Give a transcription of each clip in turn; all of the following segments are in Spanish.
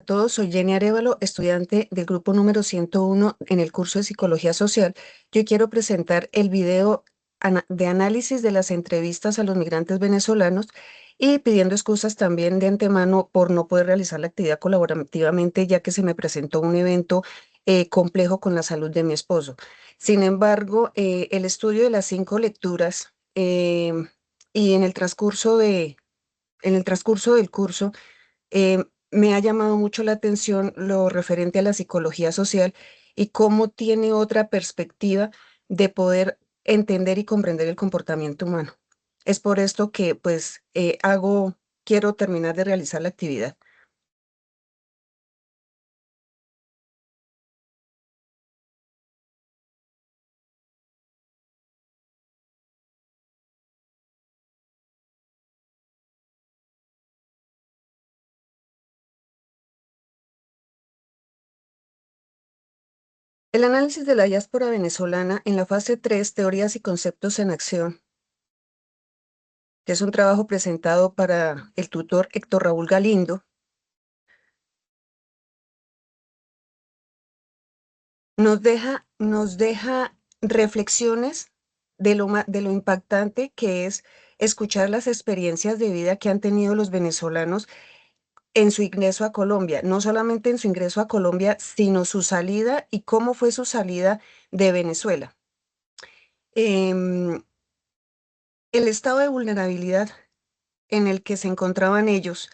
Todos, soy Jenny Arévalo, estudiante del grupo número 101 en el curso de Psicología Social. Yo quiero presentar el video de análisis de las entrevistas a los migrantes venezolanos y pidiendo excusas también de antemano por no poder realizar la actividad colaborativamente, ya que se me presentó un evento complejo con la salud de mi esposo. Sin embargo, el estudio de las 5 lecturas y en el transcurso del curso, me ha llamado mucho la atención lo referente a la psicología social y cómo tiene otra perspectiva de poder entender y comprender el comportamiento humano. Es por esto que pues quiero terminar de realizar la actividad. El análisis de la diáspora venezolana en la fase 3, teorías y conceptos en acción, que es un trabajo presentado para el tutor Héctor Raúl Galindo, nos deja reflexiones de lo impactante que es escuchar las experiencias de vida que han tenido los venezolanos en su ingreso a Colombia, no solamente en su ingreso a Colombia, sino su salida y cómo fue su salida de Venezuela. Em, el estado de vulnerabilidad en el que se encontraban ellos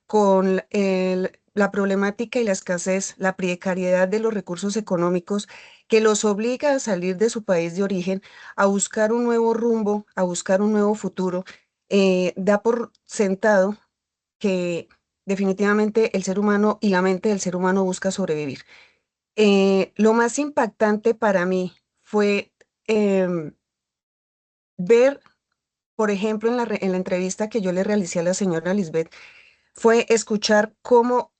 con la problemática y la escasez, la precariedad de los recursos económicos que los obliga a salir de su país de origen, a buscar un nuevo rumbo, a buscar un nuevo futuro, da por sentado que definitivamente el ser humano y la mente del ser humano busca sobrevivir. Lo más impactante para mí fue em, ver, por ejemplo, en la entrevista que yo le realicé a la señora Lisbeth, fue escuchar cómo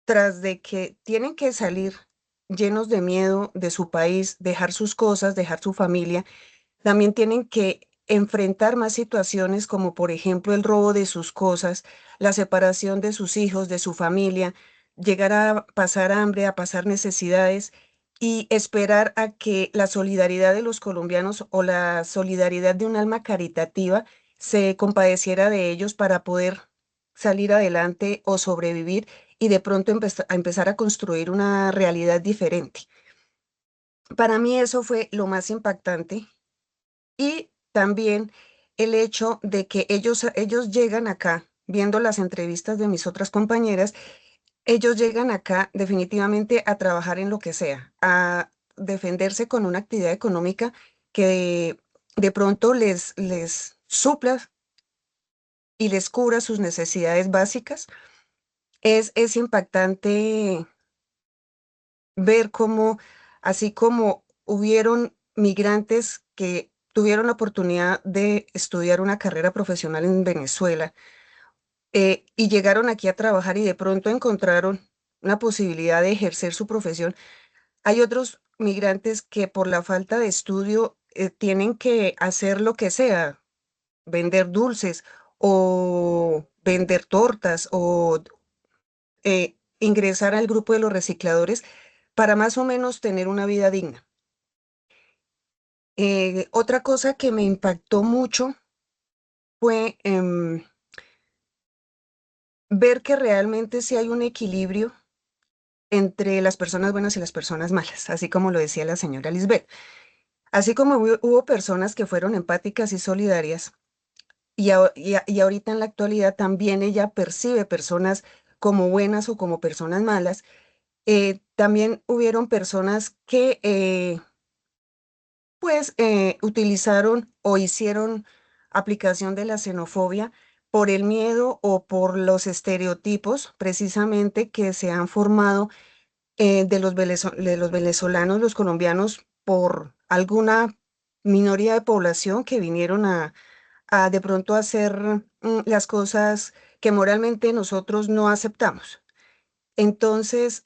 tras de que tienen que salir llenos de miedo de su país, dejar sus cosas, dejar su familia, también tienen que enfrentar más situaciones como por ejemplo el robo de sus cosas, la separación de sus hijos, de su familia, llegar a pasar hambre, a pasar necesidades y esperar a que la solidaridad de los colombianos o la solidaridad de un alma caritativa se compadeciera de ellos para poder salir adelante o sobrevivir y de pronto a empezar a construir una realidad diferente. Para mí eso fue lo más impactante y también el hecho de que ellos llegan acá, viendo las entrevistas de mis otras compañeras, ellos llegan acá definitivamente a trabajar en lo que sea, a defenderse con una actividad económica que de pronto les supla y les cubra sus necesidades básicas. Es impactante ver cómo, así como hubieron migrantes que tuvieron la oportunidad de estudiar una carrera profesional en Venezuela, y llegaron aquí a trabajar y de pronto encontraron una posibilidad de ejercer su profesión, hay otros migrantes que por la falta de estudio tienen que hacer lo que sea, vender dulces o vender tortas o ingresar al grupo de los recicladores para más o menos tener una vida digna. Otra cosa que me impactó mucho fue ver que realmente sí hay un equilibrio entre las personas buenas y las personas malas, así como lo decía la señora Lisbeth. Así como hubo personas que fueron empáticas y solidarias, y ahorita en la actualidad también ella percibe personas como buenas o como personas malas, también hubieron personas que utilizaron o hicieron aplicación de la xenofobia por el miedo o por los estereotipos precisamente que se han formado de los venezolanos, los colombianos, por alguna minoría de población que vinieron a de pronto hacer las cosas que moralmente nosotros no aceptamos. Entonces,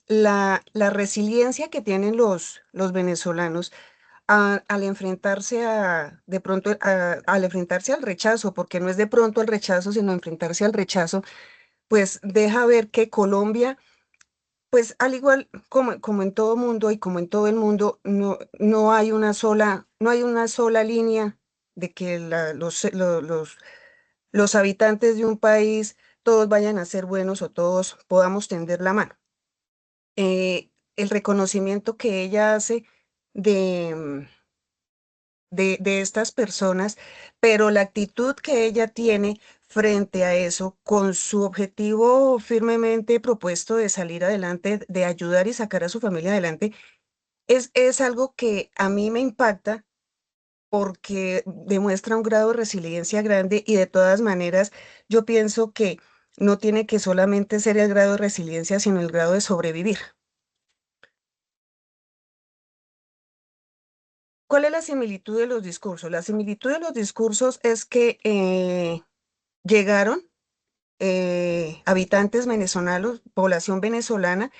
la resiliencia que tienen los venezolanos al enfrentarse de pronto, al enfrentarse al rechazo, porque no es de pronto el rechazo, sino enfrentarse al rechazo, pues deja ver que Colombia, pues al igual como en todo mundo y como en todo el mundo, no hay una sola línea de que los habitantes de un país todos vayan a ser buenos o todos podamos tender la mano. El reconocimiento que ella hace de, de estas personas, pero la actitud que ella tiene frente a eso, con su objetivo firmemente propuesto de salir adelante, de ayudar y sacar a su familia adelante, es algo que a mí me impacta porque demuestra un grado de resiliencia grande y de todas maneras yo pienso que no tiene que solamente ser el grado de resiliencia, sino el grado de sobrevivir. ¿Cuál es la similitud de los discursos? La similitud de los discursos es que llegaron habitantes venezolanos, población venezolana,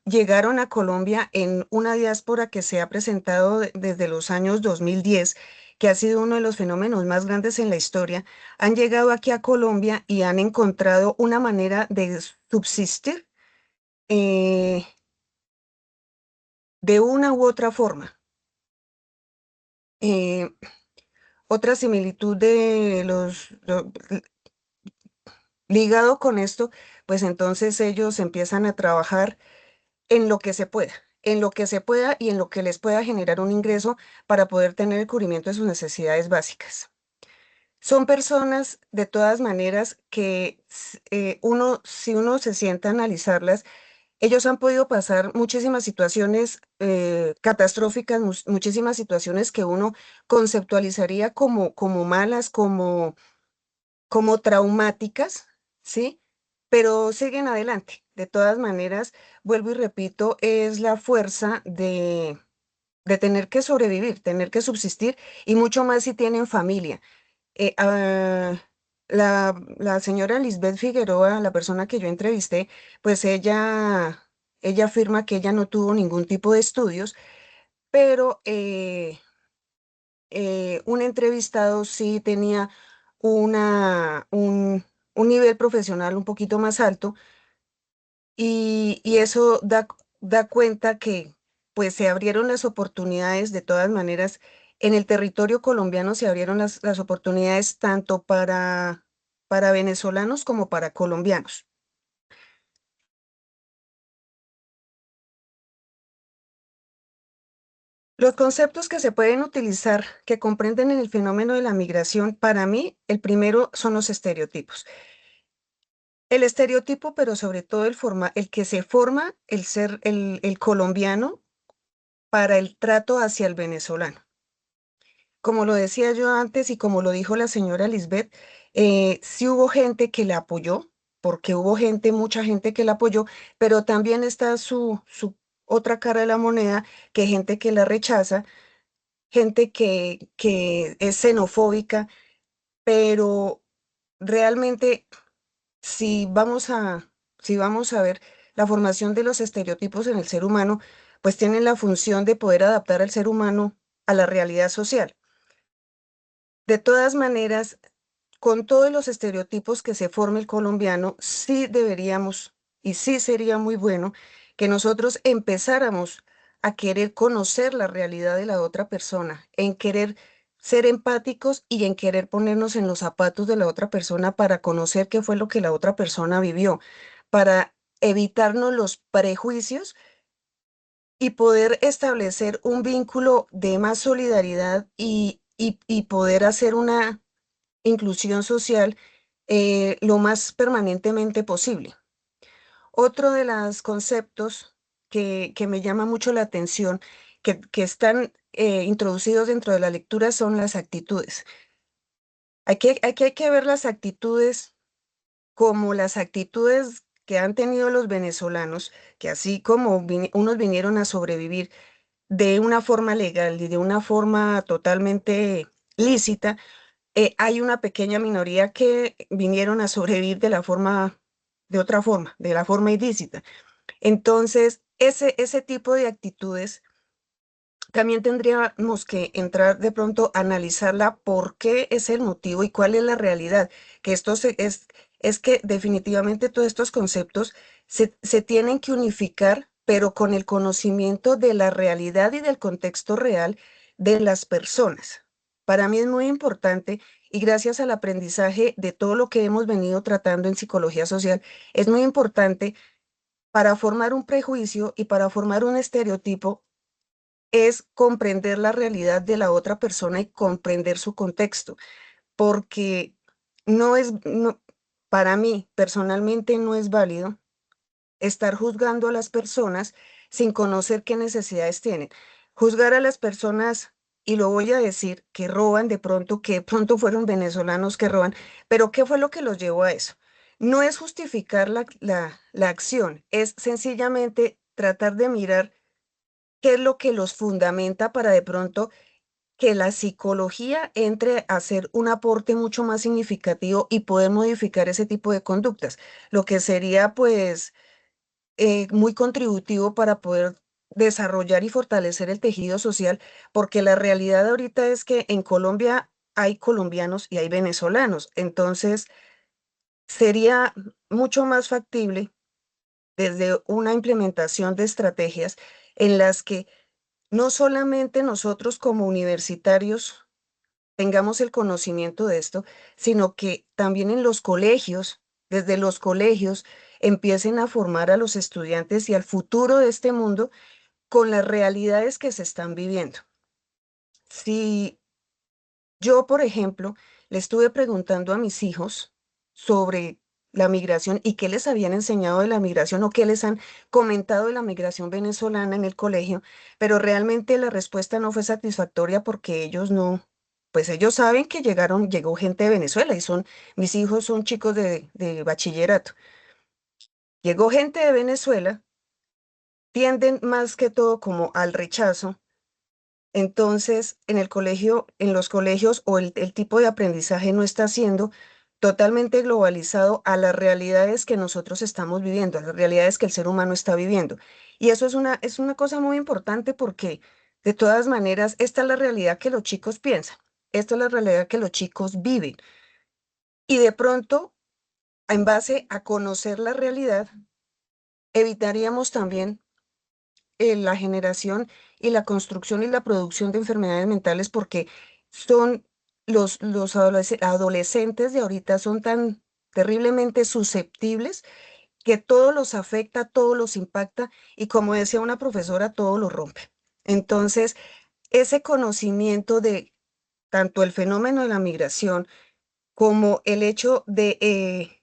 llegaron a Colombia en una diáspora que se ha presentado desde los años 2010, que ha sido uno de los fenómenos más grandes en la historia. Han llegado aquí a Colombia y han encontrado una manera de subsistir eh, de una u otra forma. Eh, Otra similitud de ligado con esto, pues entonces ellos empiezan a trabajar en lo que se pueda, en lo que se pueda y en lo que les pueda generar un ingreso para poder tener el cubrimiento de sus necesidades básicas. Son personas, de todas maneras, que si uno se sienta a analizarlas, ellos han podido pasar muchísimas situaciones catastróficas, muchísimas situaciones que uno conceptualizaría como malas, como traumáticas, ¿sí? Pero siguen adelante. De todas maneras, vuelvo y repito, es la fuerza de tener que sobrevivir, tener que subsistir y mucho más si tienen familia. Eh, ah, la señora Lisbeth Figueroa, la persona que yo entrevisté, pues ella afirma que ella no tuvo ningún tipo de estudios, pero un entrevistado sí tenía una, un, un nivel profesional un poquito más alto y eso da cuenta que pues se abrieron las oportunidades de todas maneras. En el territorio colombiano se abrieron las oportunidades tanto para venezolanos como para colombianos. Los conceptos que se pueden utilizar, que comprenden en el fenómeno de la migración, para mí, el primero son los estereotipos. El estereotipo, pero sobre todo el que se forma el ser el colombiano para el trato hacia el venezolano. Como lo decía yo antes y como lo dijo la señora Lisbeth, sí hubo gente que la apoyó, porque hubo gente, mucha gente que la apoyó, pero también está su otra cara de la moneda, que gente que la rechaza, gente que es xenofóbica, pero realmente si vamos a, si vamos a ver la formación de los estereotipos en el ser humano, pues tienen la función de poder adaptar al ser humano a la realidad social. De todas maneras, con todos los estereotipos que se forma el colombiano, sí deberíamos y sí sería muy bueno que nosotros empezáramos a querer conocer la realidad de la otra persona, en querer ser empáticos y en querer ponernos en los zapatos de la otra persona para conocer qué fue lo que la otra persona vivió, para evitarnos los prejuicios y poder establecer un vínculo de más solidaridad y poder hacer una inclusión social lo más permanentemente posible. Otro de los conceptos que me llama mucho la atención, que están introducidos dentro de la lectura, son las actitudes. Aquí hay que ver las actitudes como las actitudes que han tenido los venezolanos, que así como unos vinieron a sobrevivir de una forma legal y de una forma totalmente lícita, hay una pequeña minoría que vinieron a sobrevivir de otra forma, de la forma ilícita. Entonces, ese tipo de actitudes también tendríamos que entrar de pronto a analizarla por qué es el motivo y cuál es la realidad. Que es que definitivamente todos estos conceptos se tienen que unificar, pero con el conocimiento de la realidad y del contexto real de las personas. Para mí es muy importante y gracias al aprendizaje de todo lo que hemos venido tratando en psicología social, es muy importante para formar un prejuicio y para formar un estereotipo es comprender la realidad de la otra persona y comprender su contexto, porque para mí personalmente no es válido estar juzgando a las personas sin conocer qué necesidades tienen. Juzgar a las personas, y lo voy a decir, que roban de pronto, que de pronto fueron venezolanos que roban, pero ¿qué fue lo que los llevó a eso? No es justificar la acción, es sencillamente tratar de mirar qué es lo que los fundamenta para de pronto que la psicología entre a hacer un aporte mucho más significativo y poder modificar ese tipo de conductas, lo que sería pues muy contributivo para poder desarrollar y fortalecer el tejido social, porque la realidad ahorita es que en Colombia hay colombianos y hay venezolanos, entonces sería mucho más factible desde una implementación de estrategias en las que no solamente nosotros como universitarios tengamos el conocimiento de esto, sino que también en los colegios, desde los colegios, empiecen a formar a los estudiantes y al futuro de este mundo con las realidades que se están viviendo. Si yo, por ejemplo, le estuve preguntando a mis hijos sobre la migración y qué les habían enseñado de la migración o qué les han comentado de la migración venezolana en el colegio, pero realmente la respuesta no fue satisfactoria porque ellos no, pues ellos saben que llegó gente de Venezuela y mis hijos son chicos de bachillerato. Llegó gente de Venezuela, tienden más que todo como al rechazo. Entonces, en el colegio, en los colegios o el tipo de aprendizaje no está siendo totalmente globalizado a las realidades que nosotros estamos viviendo, a las realidades que el ser humano está viviendo. Y eso es una cosa muy importante porque, de todas maneras, esta es la realidad que los chicos piensan, esta es la realidad que los chicos viven. Y de pronto, en base a conocer la realidad, evitaríamos también la generación y la construcción y la producción de enfermedades mentales porque son los adolescentes de ahorita son tan terriblemente susceptibles que todo los afecta, todo los impacta y como decía una profesora, todo lo rompe. Entonces, ese conocimiento de tanto el fenómeno de la migración como el hecho de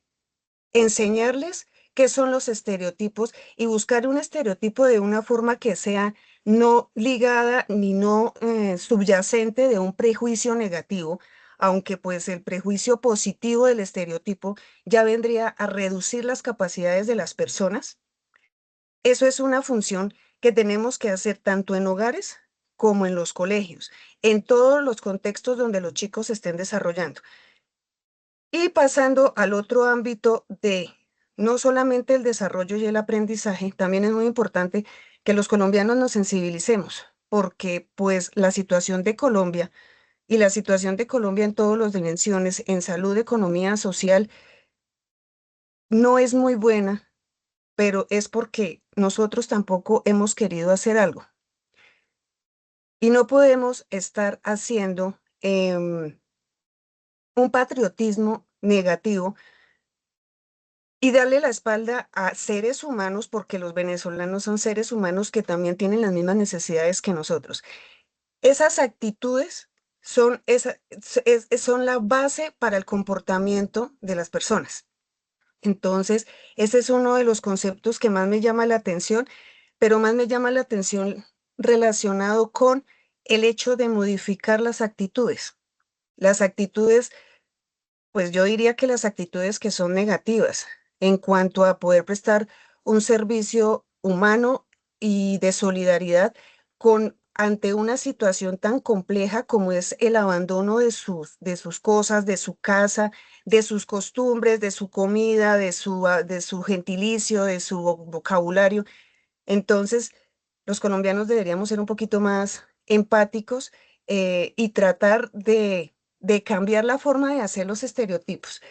enseñarles qué son los estereotipos y buscar un estereotipo de una forma que sea no ligada ni no subyacente de un prejuicio negativo, aunque pues el prejuicio positivo del estereotipo ya vendría a reducir las capacidades de las personas. Eso es una función que tenemos que hacer tanto en hogares como en los colegios, en todos los contextos donde los chicos se estén desarrollando. Y pasando al otro ámbito de no solamente el desarrollo y el aprendizaje, también es muy importante que los colombianos nos sensibilicemos, porque pues la situación de Colombia y la situación de Colombia en todas las dimensiones, en salud, economía, social, no es muy buena, pero es porque nosotros tampoco hemos querido hacer algo. Y no podemos estar haciendo un patriotismo negativo y darle la espalda a seres humanos, porque los venezolanos son seres humanos que también tienen las mismas necesidades que nosotros. Esas actitudes son la base para el comportamiento de las personas. Entonces, ese es uno de los conceptos que más me llama la atención, pero más me llama la atención relacionado con el hecho de modificar las actitudes. Las actitudes pues yo diría que las actitudes que son negativas en cuanto a poder prestar un servicio humano y de solidaridad ante una situación tan compleja como es el abandono de sus cosas, de su casa, de sus costumbres, de su comida, de su gentilicio, de su vocabulario. Entonces, los colombianos deberíamos ser un poquito más empáticos y tratar de cambiar la forma de hacer los estereotipos.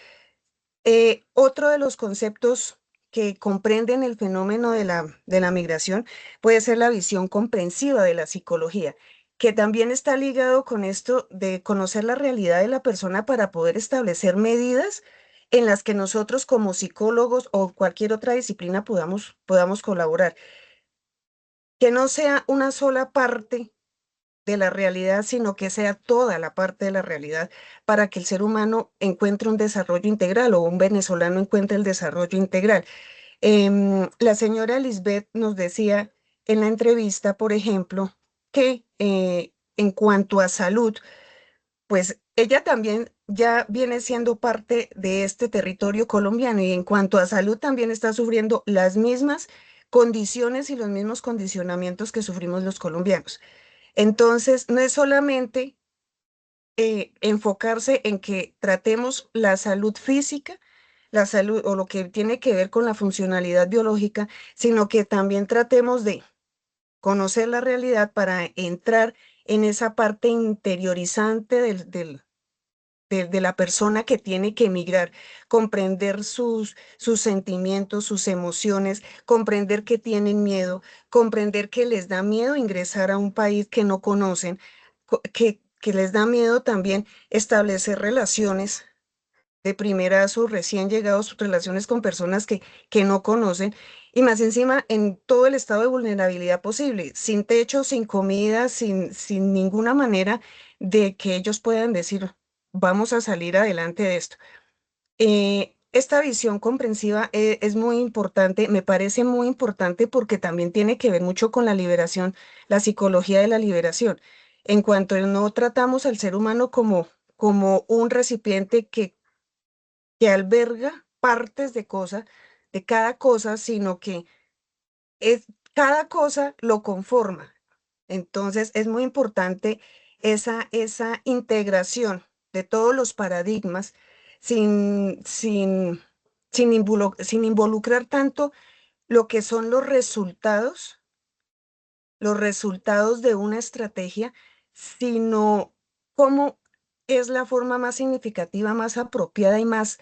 Otro de los conceptos que comprenden el fenómeno de la migración puede ser la visión comprensiva de la psicología, que también está ligado con esto de conocer la realidad de la persona para poder establecer medidas en las que nosotros como psicólogos o cualquier otra disciplina podamos colaborar. Que no sea una sola parte de la realidad, sino que sea toda la parte de la realidad para que el ser humano encuentre un desarrollo integral o un venezolano encuentre el desarrollo integral. La señora Lisbeth nos decía en la entrevista, por ejemplo, que en cuanto a salud, pues ella también ya viene siendo parte de este territorio colombiano y en cuanto a salud también está sufriendo las mismas condiciones y los mismos condicionamientos que sufrimos los colombianos. Entonces, no es solamente enfocarse en que tratemos la salud física, la salud o lo que tiene que ver con la funcionalidad biológica, sino que también tratemos de conocer la realidad para entrar en esa parte interiorizante de la persona que tiene que emigrar, comprender sus sentimientos, sus emociones, comprender que tienen miedo, comprender que les da miedo ingresar a un país que no conocen, que les da miedo también establecer relaciones de primerazo, recién llegados, relaciones con personas que no conocen, y más encima en todo el estado de vulnerabilidad posible, sin techo, sin comida, sin ninguna manera de que ellos puedan decir, vamos a salir adelante de esto. Esta visión comprensiva es muy importante, me parece muy importante porque también tiene que ver mucho con la liberación, la psicología de la liberación. En cuanto no tratamos al ser humano como un recipiente que alberga partes de cosas, de cada cosa, sino que es, cada cosa lo conforma. Entonces es muy importante esa integración de todos los paradigmas sin, sin, sin involucrar tanto lo que son los resultados de una estrategia, sino cómo es la forma más significativa, más apropiada y más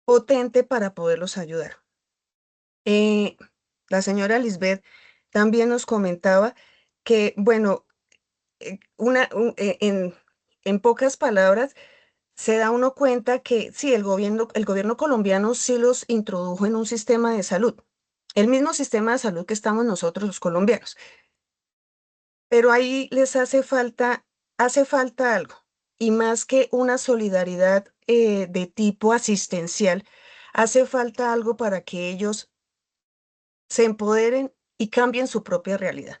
potente para poderlos ayudar. Eh, la señora Lisbeth también nos comentaba que, bueno, en pocas palabras, se da uno cuenta que sí, el gobierno colombiano sí los introdujo en un sistema de salud, el mismo sistema de salud que estamos nosotros los colombianos, pero ahí les hace falta algo, y más que una solidaridad de tipo asistencial, hace falta algo para que ellos se empoderen y cambien su propia realidad.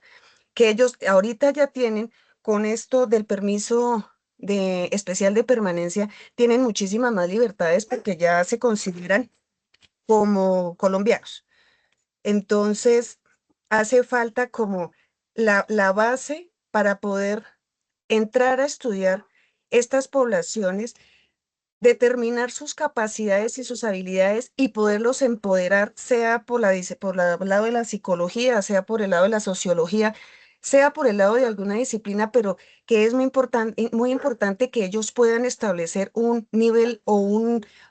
Que ellos ahorita ya tienen con esto del permiso de especial de permanencia, tienen muchísimas más libertades porque ya se consideran como colombianos. Entonces, hace falta como la base para poder entrar a estudiar estas poblaciones, determinar sus capacidades y sus habilidades y poderlos empoderar, sea por el lado de la psicología, sea por el lado de la sociología, sea por el lado de alguna disciplina, pero que es muy importante que ellos puedan establecer un nivel o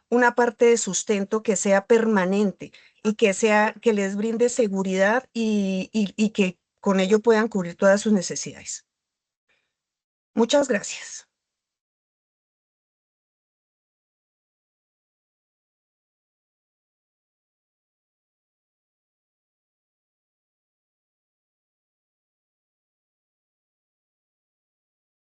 una parte de sustento que sea permanente y que les brinde seguridad y que con ello puedan cubrir todas sus necesidades. Muchas gracias.